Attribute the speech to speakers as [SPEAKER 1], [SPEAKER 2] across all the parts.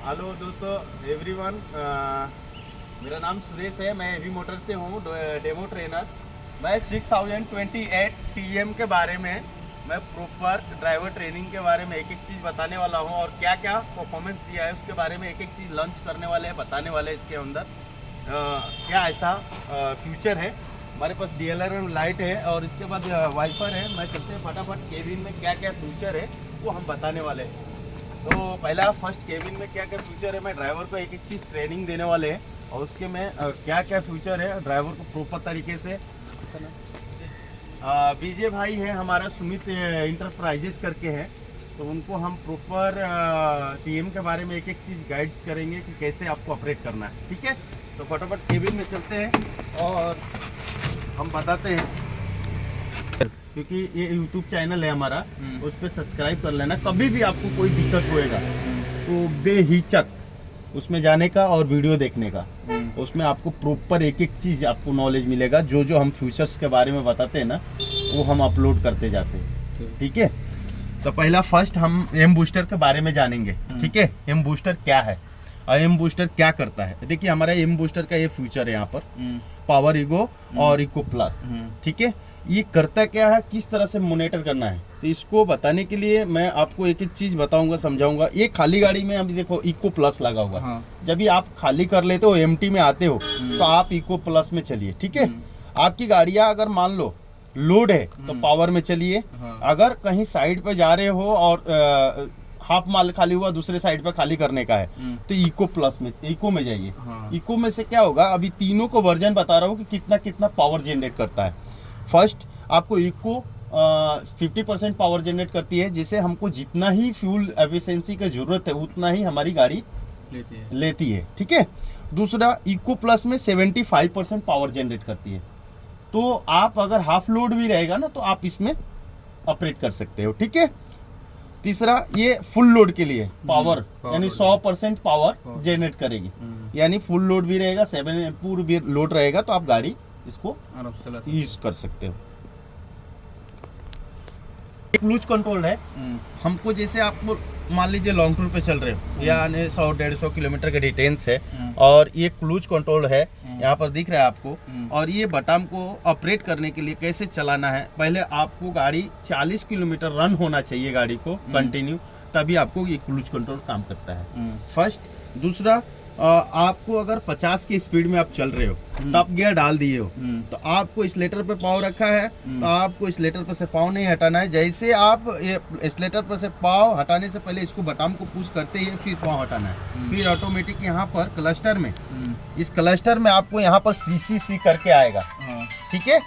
[SPEAKER 1] Hello दोस्तों everyone, मेरा नाम सुरेश है। मैं एवी मोटर से हूँ, डेमो ट्रेनर। मैं 6028 टीएम के बारे में, मैं प्रॉपर ड्राइवर ट्रेनिंग के बारे में एक एक चीज़ बताने वाला हूँ और क्या क्या परफॉर्मेंस दिया है उसके बारे में एक एक चीज़ लॉन्च करने वाले हैं, बताने वाले हैं। इसके अंदर क्या ऐसा फ्यूचर है। हमारे पास DLR लाइट है और इसके बाद वाइपर है। मैं चलते हैं फटाफट केबिन में क्या क्या फ्यूचर है वो हम बताने वाले हैं। तो पहला फर्स्ट केबिन में क्या क्या फ्यूचर है, मैं ड्राइवर को एक एक चीज़ ट्रेनिंग देने वाले हैं और उसके में क्या क्या फ्यूचर है ड्राइवर को प्रॉपर तरीके से। बीजे भाई है हमारा, सुमित इंटरप्राइजेस करके है, तो उनको हम प्रॉपर टीएम के बारे में एक एक चीज़ गाइड्स करेंगे कि कैसे आपको ऑपरेट करना है। ठीक है, तो फटाफट केबिन में चलते हैं और हम बताते हैं, क्योंकि ये YouTube चैनल है हमारा, उस पर सब्सक्राइब कर लेना। कभी भी आपको कोई दिक्कत होएगा तो बेहिचक उसमें जाने का और वीडियो देखने का। उसमें आपको प्रॉपर एक एक चीज़ आपको नॉलेज मिलेगा। जो जो हम फ्यूचर्स के बारे में बताते हैं ना, वो हम अपलोड करते जाते हैं। ठीक है, तो पहला फर्स्ट हम एम बूस्टर के बारे में जानेंगे। ठीक है, एम बूस्टर क्या है और एम बूस्टर क्या करता है। देखिए हमारा एम बूस्टर का ये फ्यूचर है यहाँ पर, पावर ईगो और इको प्लस। ठीक है, ये करता क्या है, किस तरह से मॉनिटर करना है, तो इसको बताने के लिए मैं आपको एक एक चीज बताऊंगा, समझाऊंगा। ये खाली गाड़ी में अभी देखो इको प्लस लगा हुआ है। जब भी आप खाली कर लेते हो, एमटी में आते हो, तो आप इको प्लस में चलिए। ठीक है, आपकी गाड़ियां अगर मान लो लोड है तो पावर में चलिए। अगर कहीं साइड पे जा रहे हो और हाफ माल खाली हुआ, दूसरे साइड पे खाली करने का है, तो इको प्लस में, इको में जाइए। इको में से क्या होगा, अभी तीनों को वर्जन बता रहा हूँ कि कितना कितना पावर जनरेट करता है। फर्स्ट आपको इको 50% पावर जनरेट करती है, जिसे हमको जितना ही फ्यूल एफिशिएंसी की जरूरत है उतना ही हमारी गाड़ी लेती है। ठीक है, दूसरा इको प्लस में 75% पावर जनरेट करती है। तो आप अगर हाफ लोड भी रहेगा ना, तो आप इसमें ऑपरेट कर सकते हो। ठीक है, तीसरा ये फुल लोड के लिए पावर यानी 100% पावर जनरेट करेगी, यानी फुल लोड भी रहेगा, 7 पूरा भी लोड रहेगा, तो आप गाड़ी इसको यूज कर सकते हो। क्रूज कंट्रोल है। हमको जैसे आपको मान लीजिए लॉन्ग टूर पे चल रहे हो, यानी 100-150 किलोमीटर के डिस्टेंस है और ये क्रूज कंट्रोल है, यहाँ पर दिख रहा है आपको। और ये बटन को ऑपरेट करने के लिए कैसे चलाना है, पहले आपको गाड़ी 40 किलोमीटर रन होना चाहिए गाड़ी को कंटिन्यू, तभी आपको ये क्रूज कंट्रोल काम करता है। फर्स्ट, दूसरा आपको अगर 50 की स्पीड में आप चल रहे हो, टॉप गियर डाल दिए हो, तो आपको स्लेटर पे पाँव रखा है, तो आपको स्लेटर पर से पाँव नहीं हटाना है। जैसे आप ये स्लेटर पर से पाँव हटाने से पहले इसको बटन को पुश करते ही फिर पाँव हटाना है। फिर ऑटोमेटिक यहाँ पर क्लस्टर में, इस क्लस्टर में आपको यहाँ पर CCC करके आएगा। ठीक है,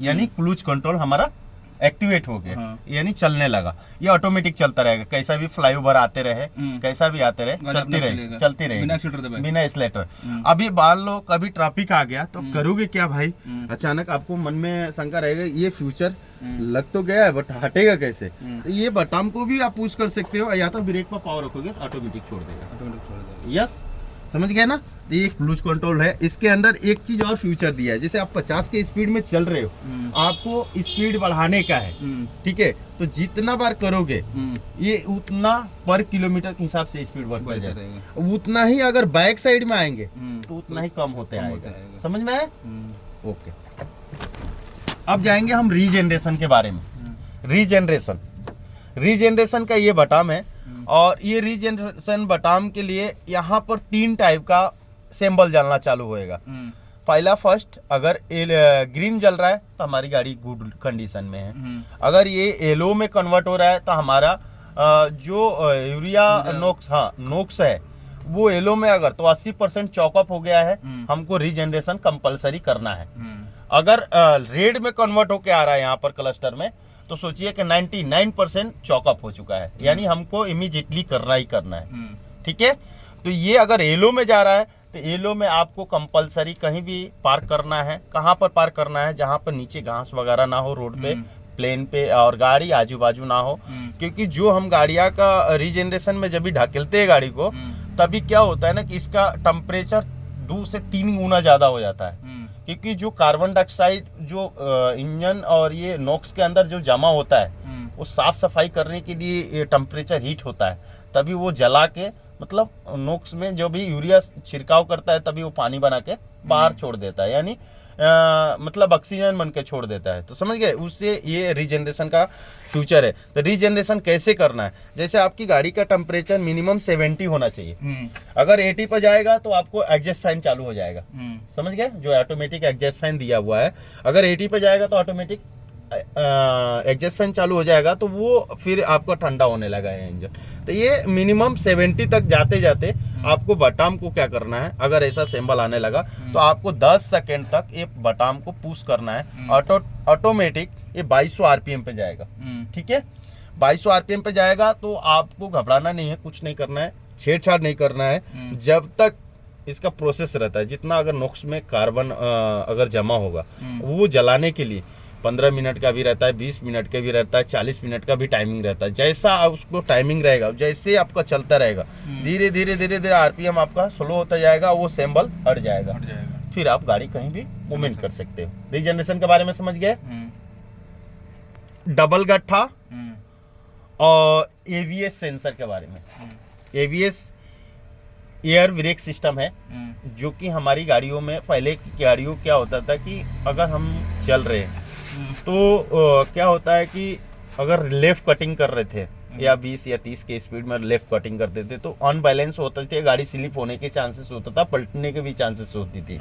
[SPEAKER 1] यानी क्रूज कंट्रोल हमारा एक्टिवेट हो गया, यानी चलने लगा। ये ऑटोमेटिक चलता रहेगा, कैसा भी फ्लाईओवर आते रहे, कैसा भी आते रहे, चलती रहे बिना एक्सीलेटर। अभी मान लो कभी ट्रैफिक आ गया, तो करोगे क्या भाई, अचानक आपको मन में शंका रहेगा, ये फ्यूचर लग तो गया है बट हटेगा कैसे। तो ये बटन को भी आप पुश कर सकते हो, या तो ब्रेक पर पावर रखोगे तो ऑटोमेटिक छोड़ देगा। यस, समझ गए ना, तो ये क्रूज कंट्रोल है। इसके अंदर एक चीज और फ्यूचर दिया है, जैसे आप 50 के स्पीड में चल रहे हो, आपको स्पीड बढ़ाने का है। ठीक है, तो जितना बार करोगे ये उतना पर किलोमीटर के हिसाब से स्पीड बढ़ता जाएगा। उतना ही अगर बैक साइड में आएंगे तो उतना ही कम होते आएगा। समझ में आए? ओके, अब जाएंगे हम रीजनरेशन के बारे में। रीजनरेशन का ये बटन है, और ये रीजनरेशन बटन के लिए यहाँ पर 3 टाइप का सिंबल जलना चालू होएगा। पहला, फर्स्ट, अगर ग्रीन जल रहा है तो हमारी गाड़ी गुड कंडीशन में है। अगर ये येलो में कन्वर्ट हो रहा है तो हमारा जो यूरिया नोक्स है वो येलो में, अगर तो 80% चॉकअप हो गया है, हमको रीजनरेशन कंपलसरी करना है। अगर रेड में कन्वर्ट होके आ रहा है यहाँ पर क्लस्टर में, तो सोचिए कि 99% चॉकअप हो चुका है, यानी हमको इमीडिएटली करना ही करना है। ठीक है, तो ये अगर येलो में जा रहा है तो येलो में आपको कंपलसरी कहीं भी पार्क करना है। कहाँ पर पार्क करना है, जहाँ पर नीचे घास वगैरह ना हो रोड पे, प्लेन पे, और गाड़ी आजू बाजू ना हो। क्योंकि जो हम गाड़ियाँ का रीजनरेशन में जब भी ढकेलते हैं गाड़ी को, तभी क्या होता है ना कि इसका टेम्परेचर 2 से 3 गुना ज़्यादा हो जाता है। क्योंकि जो कार्बन डाइऑक्साइड जो इंजन और ये नोक्स के अंदर जो जमा होता है, वो साफ सफाई करने के लिए टेम्परेचर हीट होता है, तभी वो जला के मतलब नोक्स में जो भी यूरिया छिड़काव करता है तभी वो पानी बना के बाहर छोड़ देता है, यानी मतलब ऑक्सीजन बन के छोड़ देता है। तो समझ गए, उससे ये रीजनरेशन का फ्यूचर है। तो रीजनरेशन कैसे करना है, जैसे आपकी गाड़ी का टेम्परेचर मिनिमम 70 होना चाहिए। अगर 80 पर जाएगा तो आपको एग्जॉस्ट फैन चालू हो जाएगा, समझ गए, जो ऑटोमेटिक एग्जॉस्ट फैन दिया हुआ है। अगर 80 पर जाएगा तो ऑटोमेटिक एग्जॉस्ट फैन चालू हो जाएगा, तो वो फिर आपका ठंडा होने लगा है इंजन। तो ये मिनिमम 70 तक जाते जाते आपको बटन को क्या करना है, अगर ऐसा सिंबल आने लगा तो आपको 10 सेकेंड तक ये बटन को पुश करना है। ऑटोमेटिक ये 2200 आरपीएम पे जाएगा, ठीक है। 2200 आरपीएम पे जाएगा तो आपको घबराना नहीं है, कुछ नहीं करना है, छेड़छाड़ नहीं करना है जब तक इसका प्रोसेस रहता है। जितना अगर नोक्स में कार्बन अगर जमा होगा वो जलाने के लिए 15 मिनट का भी रहता है, 20 मिनट का भी रहता है, 40 मिनट का भी टाइमिंग रहता है। जैसा उसको टाइमिंग रहेगा, जैसे आपका चलता रहेगा, धीरे धीरे धीरे धीरे आरपीएम आपका स्लो होता जाएगा, वो सिंबल हट जाएगा, फिर आप गाड़ी कहीं भी मूवमेंट कर सकते हो। रीजनरेशन के बारे में समझ गए। डबल गट्ठा और एवीएस सेंसर के बारे में। एवीएस एयर ब्रेक सिस्टम है, जो कि हमारी गाड़ियों में, पहले की गाड़ियों क्या होता था कि अगर हम चल रहे हैं तो क्या होता है कि अगर लेफ्ट कटिंग कर रहे थे या 20 या 30 के स्पीड में लेफ्ट कटिंग करते थे तो अनबैलेंस होते थे, गाड़ी स्लिप होने के चांसेस होता था, पलटने के भी चांसेस होती थी।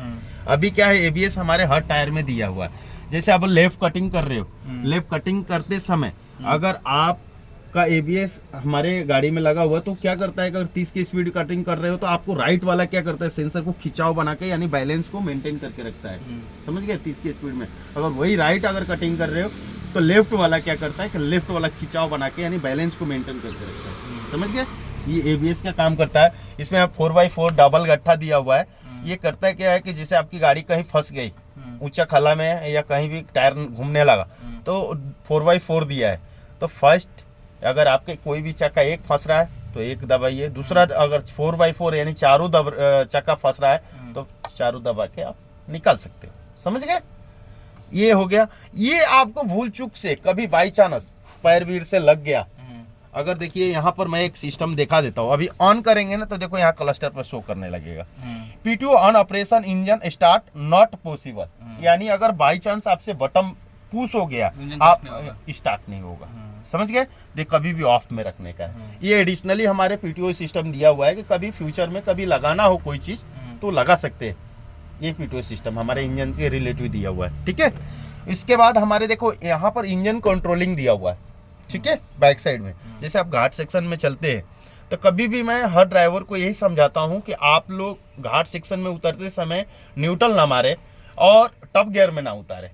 [SPEAKER 1] अभी क्या है, एबीएस हमारे हर टायर में दिया हुआ है। जैसे आप लेफ्ट कटिंग कर रहे हो, लेफ्ट कटिंग करते समय अगर आप का एबीएस हमारे गाड़ी में लगा हुआ है तो क्या करता है, अगर 30 की स्पीड कटिंग कर रहे हो तो आपको राइट वाला क्या करता है, सेंसर को खिंचाव बना के यानी बैलेंस को मेंटेन करके रखता है, समझ गए। 30 की स्पीड में अगर वही राइट अगर कटिंग कर रहे हो तो लेफ्ट वाला क्या करता है कि लेफ्ट वाला खिंचाव बना के यानी बैलेंस को मेंटेन करके रखता है, समझ गए। ये एबीएस का काम करता है। इसमें आप 4x4 डबल गट्ठा दिया हुआ है। ये करता है क्या है कि जैसे आपकी गाड़ी कहीं फंस गई ऊंचा खाला में या कहीं भी टायर घूमने लगा तो 4x4 दिया है, तो फर्स्ट अगर आपके कोई भी चक्का एक फंस रहा है तो एक दबाइए, दूसरा अगर 4x4 यानी चारों चक्का फंस रहा है तो चारों दबा के आप निकाल सकते हो, समझ गए। ये हो गया। ये आपको भूल चूक से कभी बाई चांस पैर वीर से लग गया, अगर देखिए यहाँ पर मैं एक सिस्टम दिखा देता हूँ, अभी ऑन करेंगे ना तो देखो यहाँ क्लस्टर पर शो करने लगेगा PTO on operation engine start not possible, यानी अगर बाई चांस आपसे बटन पुश हो गया आप स्टार्ट नहीं होगा, समझ गए। देख कभी भी ऑफ में रखने का है। ये एडिशनली हमारे पीटीओ सिस्टम दिया हुआ है कि कभी फ्यूचर में कभी लगाना हो कोई चीज तो लगा सकते हैं। ये पीटीओ सिस्टम हमारे इंजन के रिलेटिव दिया हुआ है, ठीक है। इसके बाद हमारे देखो यहाँ पर इंजन कंट्रोलिंग दिया हुआ है, ठीक है, बैक साइड में। जैसे आप घाट सेक्शन में चलते हैं तो कभी भी मैं हर ड्राइवर को यही समझाता हूँ कि आप लोग घाट सेक्शन में उतरते समय न्यूट्रल ना मारे और टॉप गियर में ना उतारे।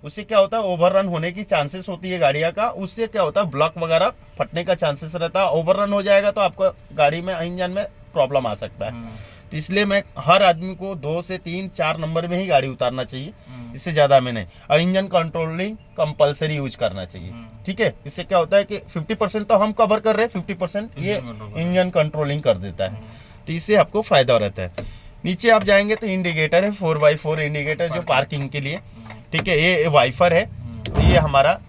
[SPEAKER 1] उससे क्या होता है, ओवररन होने की चांसेस होती है गाड़ियाँ का। उससे क्या होता है, ब्लॉक वगैरह फटने का चांसेस रहता है। ओवररन हो जाएगा तो आपको गाड़ी में इंजन में प्रॉब्लम आ सकता है। तो इसलिए मैं हर आदमी को 2 से 3 4 नंबर में ही गाड़ी उतारना चाहिए, इससे ज़्यादा में नहीं। और इंजन कंट्रोलिंग कंपलसरी यूज करना चाहिए, ठीक है। इससे क्या होता है कि 50% तो हम कवर कर रहे हैं, 50% ये इंजन कंट्रोलिंग कर देता है, तो इससे आपको फायदा रहता है। नीचे आप जाएंगे तो इंडिकेटर है, 4x4 इंडिकेटर जो पार्किंग के लिए, ठीक है। ये वाइफर है, ये हमारा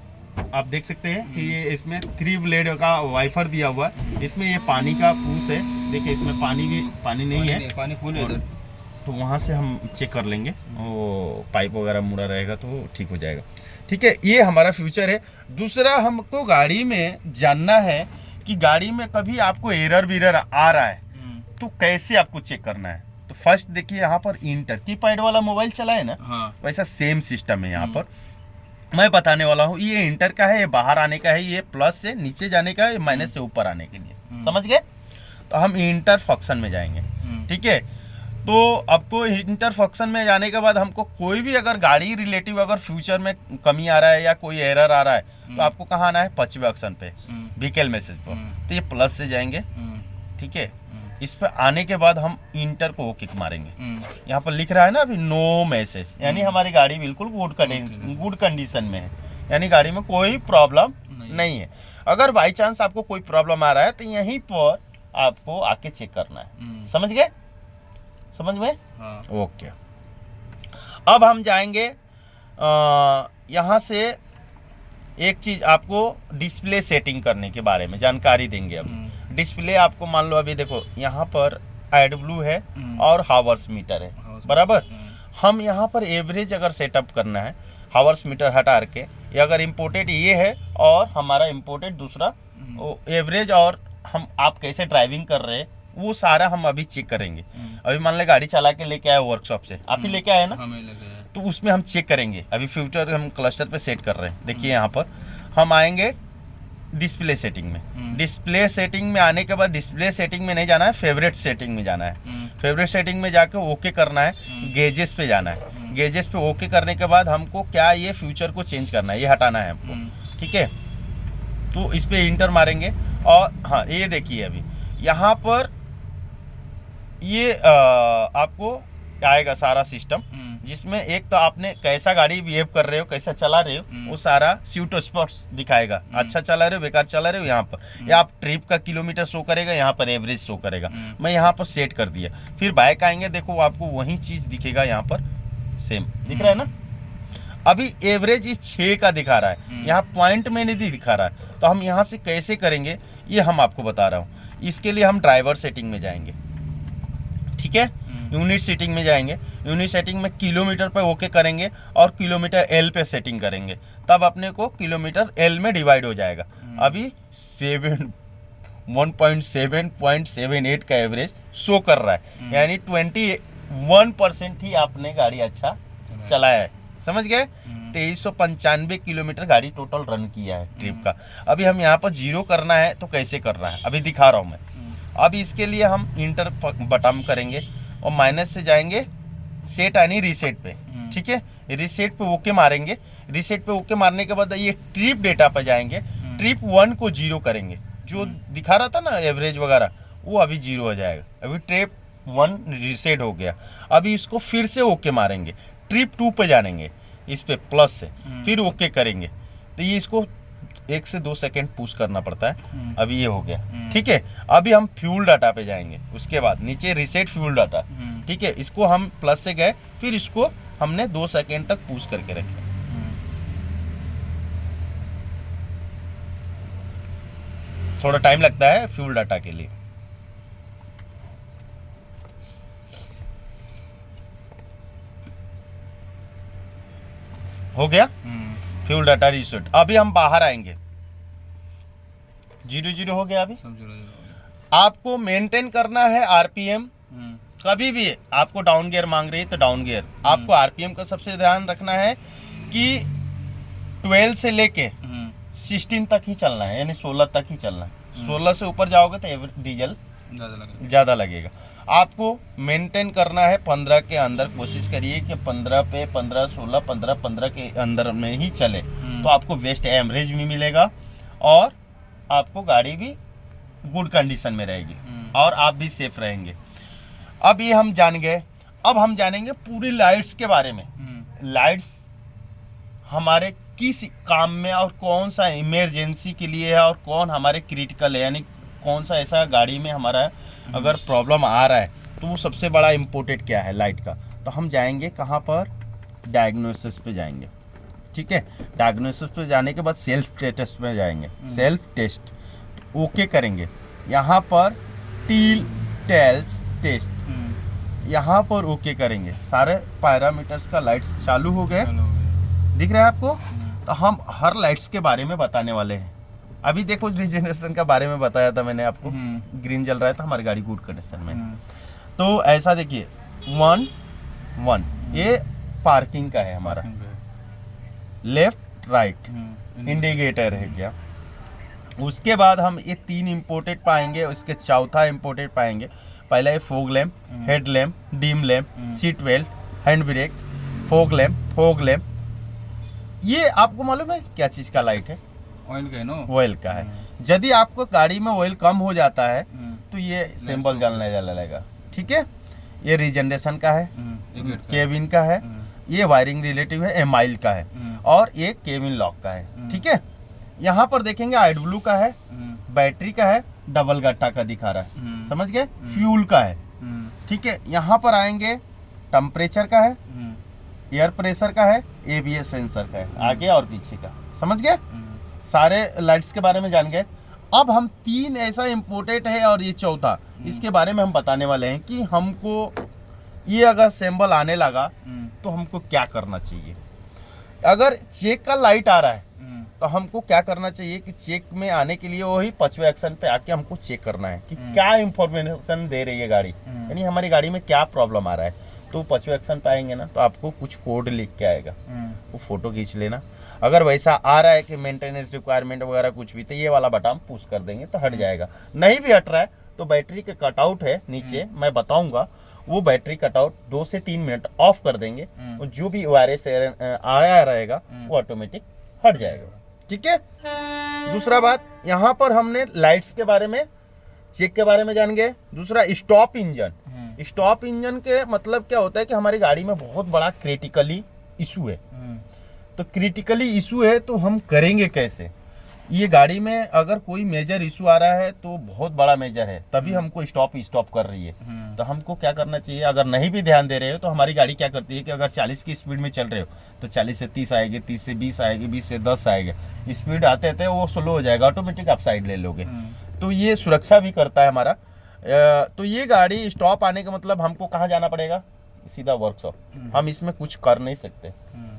[SPEAKER 1] आप देख सकते हैं कि ये इसमें 3 ब्लेड का वाइफर दिया हुआ है। इसमें ये पानी का पूस है, देखिए इसमें पानी नहीं है, पानी फुल है इधर, तो वहाँ से हम चेक कर लेंगे, वो पाइप वगैरह मुड़ा रहेगा तो ठीक हो जाएगा, ठीक है। ये हमारा फ्यूचर है। दूसरा हमको गाड़ी में जानना है कि गाड़ी में कभी आपको एरर बीरर आ रहा है तो कैसे आपको चेक करना है। तो फर्स्ट देखिए यहाँ पर इंटर कीपैड वाला मोबाइल चला है ना, वैसा सेम सिस्टम है। यहाँ पर मैं बताने वाला हूँ, ये इंटर का है, ये बाहर आने का है, ये प्लस से नीचे जाने का है, ये माइनस से ऊपर आने के लिए, समझ गए। तो हम इंटर फंक्शन में जाएंगे, ठीक है। तो आपको इंटर फंक्शन में जाने के बाद हमको कोई भी अगर गाड़ी रिलेटिव अगर फ्यूचर में कमी आ रहा है या कोई एरर आ रहा है तो आपको कहाँ आना है, 5वें ऑप्शन पे व्हीकल मैसेज पर, तो ये प्लस से जाएंगे, ठीक है। इस पर आने के बाद हम इंटर को किक मारेंगे। यहाँ पर लिख रहा है ना अभी नो मैसेज, यानी हमारी गाड़ी बिल्कुल गुड कंडीशन में है, यानी गाड़ी में कोई प्रॉब्लम नहीं है। अगर बाई चांस आपको कोई प्रॉब्लम आ रहा है तो यहीं पर आपको आके चेक करना है, समझ गए, समझ में। ओके, अब हम जाएंगे यहाँ से एक चीज आपको डिस्प्ले सेटिंग करने के बारे में जानकारी देंगे। अब डिस्प्ले आपको मान लो अभी देखो यहाँ पर AdBlue है और हावर्स मीटर है, बराबर। हम यहाँ पर एवरेज अगर सेटअप करना है, हावर्स मीटर हटा के, या अगर इम्पोर्टेड ये है और हमारा इम्पोर्टेड दूसरा एवरेज, और हम आप कैसे ड्राइविंग कर रहे हैं वो सारा हम अभी चेक करेंगे। अभी मान ले गाड़ी चला के लेके आए वर्कशॉप से, आप ही लेके आए ना, तो उसमें हम चेक करेंगे। अभी फ्यूचर हम क्लस्टर पे सेट कर रहे हैं। देखिए यहाँ पर हम आएंगे डिस्प्ले सेटिंग में। डिस्प्ले सेटिंग में आने के बाद डिस्प्ले सेटिंग में नहीं जाना है, फेवरेट सेटिंग में जाना है। फेवरेट सेटिंग में जाके ओके करना है, गेजेस पे जाना है। गेजेस पे ओके करने के बाद हमको क्या ये फ्यूचर को चेंज करना है, ये हटाना है हमको, ठीक है। तो इस पे इंटर मारेंगे और हाँ ये देखिए अभी यहाँ पर ये आपको आएगा सारा सिस्टम, जिसमें एक तो आपने कैसा गाड़ी बिहेव कर रहे हो, कैसा चला रहे हो, वो सारा स्यूट स्पॉट्स दिखाएगा। अच्छा चला रहे हो, बेकार चला रहे हो, यहाँ पर या आप ट्रिप का किलोमीटर शो करेगा, यहाँ पर एवरेज शो करेगा। मैं यहाँ पर सेट कर दिया। फिर बाइक आएंगे, देखो आपको वही चीज दिखेगा, यहाँ पर सेम दिख रहा है ना। अभी एवरेज इस 6 का दिखा रहा है, यहाँ पॉइंट में नहीं दिखा रहा है। तो हम यहाँ से कैसे करेंगे ये हम आपको बता रहा हूँ। इसके लिए हम ड्राइवर सेटिंग में जाएंगे, ठीक है। यूनिट सेटिंग में जाएंगे, यूनिट सेटिंग में किलोमीटर पे ओके करेंगे और किलोमीटर एल पे सेटिंग करेंगे, तब अपने को किलोमीटर एल में डिवाइड हो जाएगा। अभी 1.7.78 का एवरेज शो कर रहा है, यानी 21% ही आपने गाड़ी अच्छा चलाया है, समझ गए। 2395 किलोमीटर गाड़ी टोटल रन किया है ट्रिप का। अभी हम यहाँ पर 0 करना है, तो कैसे करना है अभी दिखा रहा हूँ मैं। अब इसके लिए हम इंटर बटन करेंगे और माइनस से जाएंगे सेट यानी रीसेट पे, ठीक है। रीसेट पे ओके मारेंगे। रीसेट पे ओके मारने के बाद ये ट्रिप डेटा पे जाएंगे, ट्रिप 1 को 0 करेंगे। जो दिखा रहा था ना एवरेज वगैरह, वो अभी 0 हो जाएगा। अभी ट्रिप 1 रीसेट हो गया। अभी इसको फिर से ओके मारेंगे, ट्रिप 2 पे जानेंगे, इस पे प्लस से, फिर ओके करेंगे। तो ये इसको 1 से 2 सेकेंड पुश करना पड़ता है। अभी ये हो गया, ठीक है। अभी हम फ्यूल डाटा पे जाएंगे, उसके बाद नीचे रीसेट फ्यूल डाटा, ठीक है। इसको हम प्लस से गए, फिर इसको हमने 2 सेकेंड तक पुश करके रखे। थोड़ा टाइम लगता है फ्यूल डाटा के लिए। हो गया फ्यूल डाटा रीसेट। अभी हम बाहर आएंगे, 0 हो गया। अभी आपको मेंटेन करना है आरपीएम। कभी भी आपको डाउन गियर मांग रही है तो डाउन गियर, आपको आरपीएम का सबसे ध्यान रखना है कि 12 से लेके 16 तक ही चलना है, यानी 16 तक ही चलना है। 16 से ऊपर जाओगे तो डीजल ज़्यादा लगेगा। आपको मेंटेन करना है 15 के अंदर। कोशिश करिए कि 15 पे 15, 16, 15 के अंदर में ही चले, तो आपको बेस्ट एवरेज भी मिलेगा और आपको गाड़ी भी गुड कंडीशन में रहेगी और आप भी सेफ रहेंगे। अब ये हम जान गए। अब हम जानेंगे पूरी लाइट्स के बारे में। लाइट्स हमारे किस काम में और कौन सा इमरजेंसी के लिए है और कौन हमारे क्रिटिकल है, यानी कौन सा ऐसा गाड़ी में हमारा अगर प्रॉब्लम आ रहा है तो वो सबसे बड़ा इम्पोर्टेंट क्या है लाइट का। तो हम जाएंगे कहाँ पर, डायग्नोसिस पे जाएंगे, ठीक है। डायग्नोसिस पे जाने के बाद सेल्फ टेस्ट में जाएंगे। सेल्फ टेस्ट ओके करेंगे। यहाँ पर टील टेल्स टेस्ट, यहाँ पर ओके करेंगे। सारे पैरामीटर्स का लाइट्स चालू हो गए, दिख रहा है आपको। तो हम हर लाइट्स के बारे में बताने वाले हैं। अभी देखो रिजनरेशन का बारे में बताया था मैंने आपको, ग्रीन जल रहा था, हमारी गाड़ी गुड कंडीशन में। तो ऐसा देखिए 1 ये पार्किंग का है हमारा, लेफ्ट राइट इंडिकेटर है क्या। उसके बाद हम ये 3 इम्पोर्टेंट पाएंगे, उसके चौथा इम्पोर्टेंट पाएंगे। पहला है fog lamp, head lamp, dim lamp, seat belt, hand brake, fog lamp. ये आपको मालूम है क्या चीज का लाइट है?
[SPEAKER 2] ऑयल का है ना,
[SPEAKER 1] ऑयल का है। यदि आपको गाड़ी में ऑयल कम हो जाता है तो ये सिंबल जलने लगेगा, ठीक है। ये रिजनरेशन का है, केबिन का है, ये वायरिंग रिलेटिव है, एमाइल का है और ये केबिन लॉक का है, ठीक है। यहाँ पर देखेंगे AdBlue का है, बैटरी का है, डबल गट्टा का दिखा रहा है, समझ गए। फ्यूल का है, ठीक है। यहाँ पर आएंगे टेम्परेचर का है, एयर प्रेशर का है, ABS सेंसर का है, आगे और पीछे का, समझ गए। सारे लाइट्स के बारे में जान गए। अब हम 3 ऐसा इम्पोर्टेंट है और ये चौथा, इसके बारे में हम बताने वाले हैं कि हमको ये अगर सैंपल आने लगा तो हमको क्या करना चाहिए। अगर चेक का लाइट आ रहा है तो हमको क्या करना चाहिए कि चेक में आने के लिए वही 5वें एक्शन पे आके हमको चेक करना है कि क्या इंफॉर्मेशन दे रही है गाड़ी, यानी हमारी गाड़ी में क्या प्रॉब्लम आ रहा है। तो 5वें एक्शन पे आएंगे ना तो आपको कुछ कोड लिख के आएगा, वो फोटो खींच लेना। अगर वैसा आ रहा है कि मेंटेनेंस रिक्वायरमेंट वगैरह कुछ भी, तो ये वाला बटन पुश कर देंगे तो हट जाएगा। नहीं भी हट रहा है तो बैटरी के कटआउट है नीचे, मैं बताऊंगा, वो बैटरी कटआउट 2 से 3 मिनट ऑफ कर देंगे और जो भी वायरस आया रहेगा वो ऑटोमेटिक हट जाएगा। ठीक है। दूसरा बात, यहाँ पर हमने लाइट्स के बारे में, चेक के बारे में जान गए। दूसरा स्टॉप इंजन। स्टॉप इंजन के मतलब क्या होता है कि हमारी गाड़ी में बहुत बड़ा क्रिटिकली इशू है। तो क्रिटिकली इशू है तो हम करेंगे कैसे। ये गाड़ी में अगर कोई मेजर इशू आ रहा है तो बहुत बड़ा मेजर है, तभी हमको स्टॉप कर रही है। तो हमको क्या करना चाहिए, अगर नहीं भी ध्यान दे रहे हो तो हमारी गाड़ी क्या करती है कि अगर 40 की स्पीड में चल रहे हो तो 40 से 30 आएगी, 30 से 20 आएगी, 20 से 10 आएगा। स्पीड आते आते वो स्लो हो जाएगा, ऑटोमेटिक आप साइड ले लोगे। तो ये सुरक्षा भी करता है हमारा। तो ये गाड़ी स्टॉप आने का मतलब हमको कहाँ जाना पड़ेगा, सीधा वर्कशॉप। हम इसमें कुछ कर नहीं सकते।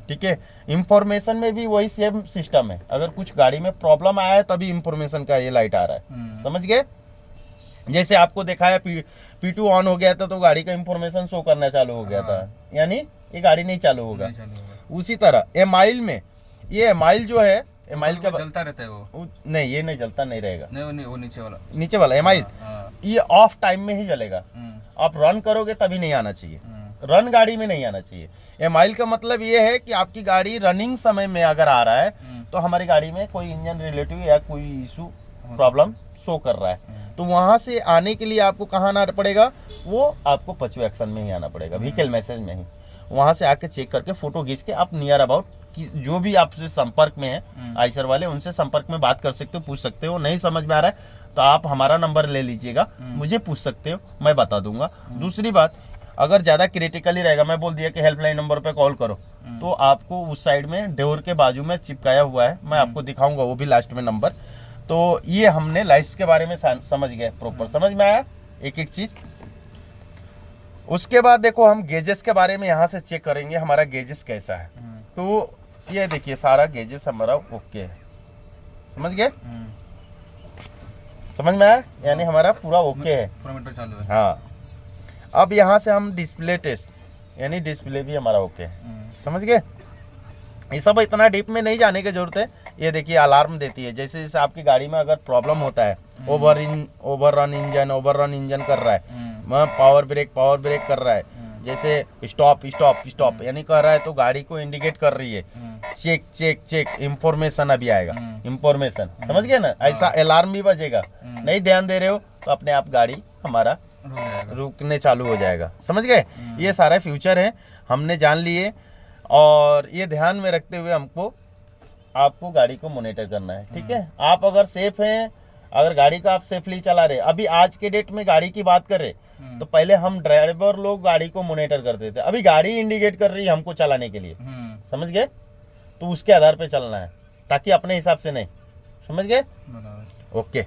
[SPEAKER 1] ठीक है। इंफॉर्मेशन में भी वही सेम सिस्टम है, अगर कुछ गाड़ी में प्रॉब्लम आया है तभी इंफॉर्मेशन का ये लाइट आ रहा है। समझ गए। जैसे आपको दिखाया P2 ऑन हो गया था तो गाड़ी का इंफॉर्मेशन शो करना चालू हो गया था, यानी ये गाड़ी नहीं चालू होगा। उसी तरह एमाइल में, ये एमाइल जो है, एमाइल का
[SPEAKER 2] जलता रहता है वो
[SPEAKER 1] नहीं, ये नहीं जलता नहीं रहेगा।
[SPEAKER 2] नहीं, वो नीचे वाला
[SPEAKER 1] एमाइल ये ऑफ टाइम में ही जलेगा। आप रन करोगे तभी नहीं आना चाहिए, रन गाड़ी में नहीं आना चाहिए। एमाइल का मतलब ये है कि आपकी गाड़ी रनिंग समय में अगर आ रहा है तो हमारी गाड़ी में कोई इंजन रिलेटिव या कोई इशू प्रॉब्लम शो कर रहा है, तो वहां से आने के लिए आपको कहाँ आना पड़ेगा, वो आपको 5वें एक्शन में ही आना पड़ेगा, व्हीकल मैसेज में ही। वहां से आके चेक करके फोटो खींच के आप नियर अबाउट जो भी आपसे संपर्क में है आइसर वाले, उनसे संपर्क में बात कर सकते हो, पूछ सकते हो। नहीं समझ में आ रहा है तो आप हमारा नंबर ले लीजिएगा, मुझे पूछ सकते हो, मैं बता दूंगा। दूसरी बात, अगर ज्यादा क्रिटिकली रहेगा, मैं बोल दिया कि हेल्पलाइन नंबर पे कॉल करो, तो आपको उस साइड में डोर के बाजू में चिपकाया हुआ है, मैं आपको दिखाऊंगा वो भी लास्ट में नंबर। तो ये हमने लाइट्स के बारे में समझ गए, प्रॉपर समझ में आया एक एक चीज। उसके बाद देखो हम गेजेस के बारे में यहाँ से चेक करेंगे हमारा गेजेस कैसा है। तो ये देखिए सारा गेजेस हमारा ओके है, समझ गए, समझ में आया, यानी हमारा पूरा ओके है,
[SPEAKER 2] पूरा मीटर चालू है।
[SPEAKER 1] हाँ। अब यहाँ से हम डिस्प्ले टेस्ट, यानी डिस्प्ले भी हमारा ओके है, समझ गए। ये सब इतना डीप में नहीं जाने की जरूरत है। ये देखिए अलार्म देती है, जैसे जैसे आपकी गाड़ी में अगर प्रॉब्लम होता है, ओवररन इंजन कर रहा है, पावर ब्रेक कर रहा है, जैसे स्टॉप यानी कर रहा है तो गाड़ी को इंडिकेट कर रही है, चेक इंफॉर्मेशन अभी आएगा, इंफॉर्मेशन, समझ गए ना। ऐसा अलार्म भी बजेगा, नहीं ध्यान दे रहे हो तो अपने आप गाड़ी हमारा रुकने चालू हो जाएगा, समझ गए। ये सारे फ्यूचर है हमने जान लिए, और ये ध्यान में रखते हुए आपको गाड़ी को मॉनिटर करना है। ठीक है। आप अगर सेफ हैं, अगर गाड़ी को आप सेफली चला रहे, अभी आज के डेट में गाड़ी की बात करें तो पहले हम ड्राइवर लोग गाड़ी को मॉनिटर करते थे, अभी गाड़ी इंडिकेट कर रही है हमको चलाने के लिए, समझ गए। तो उसके आधार पे चलना है, ताकि अपने हिसाब से नहीं, समझ गए। ओके।